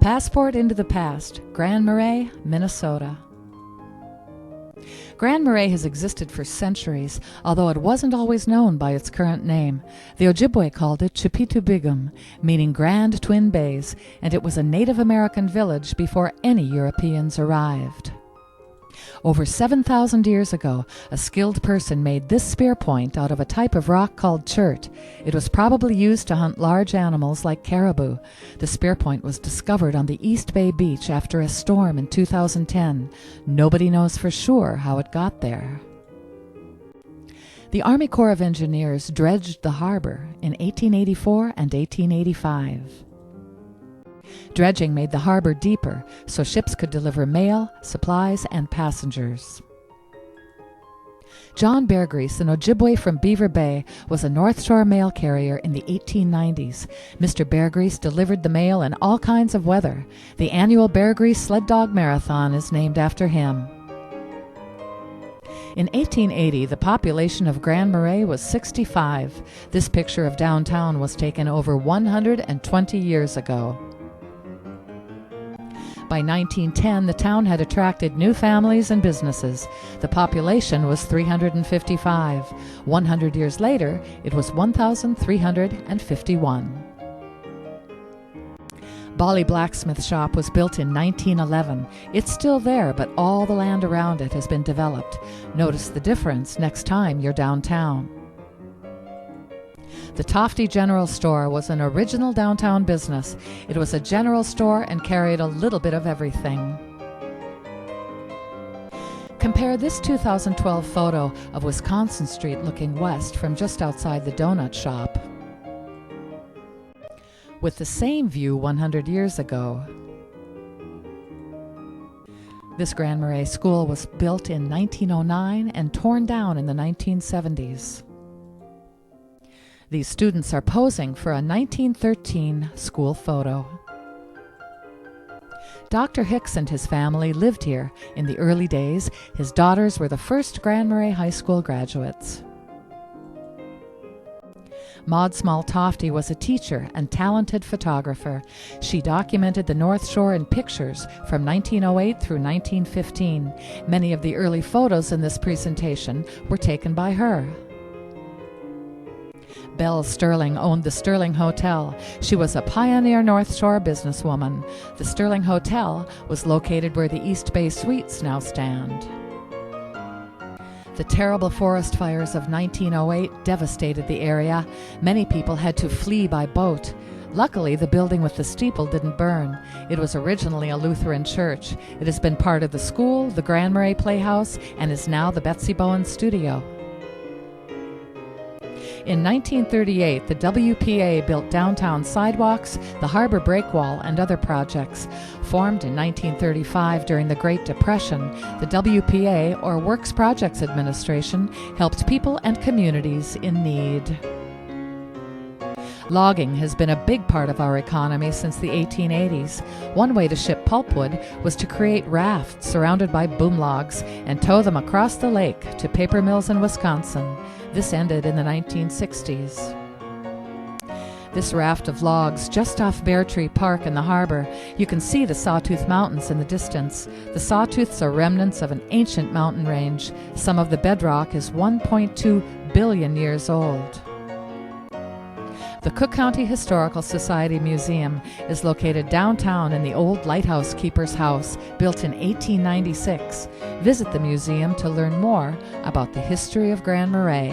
Passport into the past, Grand Marais, Minnesota. Grand Marais has existed for centuries, although it wasn't always known by its current name. The Ojibwe called it Chipitubigum, meaning Grand Twin Bays, and it was a Native American village before any Europeans arrived. Over 7,000 years ago, a skilled person made this spear point out of a type of rock called chert. It was probably used to hunt large animals like caribou. The spear point was discovered on the East Bay beach after a storm in 2010. Nobody knows for sure how it got there. The Army Corps of Engineers dredged the harbor in 1884 and 1885. Dredging made the harbor deeper so ships could deliver mail, supplies, and passengers. John Beargrease, an Ojibwe from Beaver Bay, was a North Shore mail carrier in the 1890s. Mr. Beargrease delivered the mail in all kinds of weather. The annual Beargrease Sled Dog Marathon is named after him. In 1880, the population of Grand Marais was 65. This picture of downtown was taken over 120 years ago. By 1910, the town had attracted new families and businesses. The population was 355. 100 years later, it was 1,351. Bolly Blacksmith Shop was built in 1911. It's still there, but all the land around it has been developed. Notice the difference next time you're downtown. The Tofty General Store was an original downtown business. It was a general store and carried a little bit of everything. Compare this 2012 photo of Wisconsin Street looking west from just outside the donut shop with the same view 100 years ago. This Grand Marais school was built in 1909 and torn down in the 1970s. These students are posing for a 1913 school photo. Dr. Hicks and his family lived here. In the early days, his daughters were the first Grand Marais High School graduates. Maud Small Tofty was a teacher and talented photographer. She documented the North Shore in pictures from 1908 through 1915. Many of the early photos in this presentation were taken by her. Belle Sterling owned the Sterling Hotel. She was a pioneer North Shore businesswoman. The Sterling Hotel was located where the East Bay Suites now stand. The terrible forest fires of 1908 devastated the area. Many people had to flee by boat. Luckily, the building with the steeple didn't burn. It was originally a Lutheran church. It has been part of the school, the Grand Marais Playhouse, and is now the Betsy Bowen Studio. In 1938, the WPA built downtown sidewalks, the harbor breakwall, and other projects. Formed in 1935 during the Great Depression, the WPA, or Works Projects Administration, helped people and communities in need. Logging has been a big part of our economy since the 1880s. One way to ship pulpwood was to create rafts surrounded by boom logs and tow them across the lake to paper mills in Wisconsin. This ended in the 1960s. This raft of logs just off Bear Tree Park in the harbor. You can see the Sawtooth Mountains in the distance. The Sawtooths are remnants of an ancient mountain range. Some of the bedrock is 1.2 billion years old. The Cook County Historical Society Museum is located downtown in the old Lighthouse Keeper's House, built in 1896. Visit the museum to learn more about the history of Grand Marais.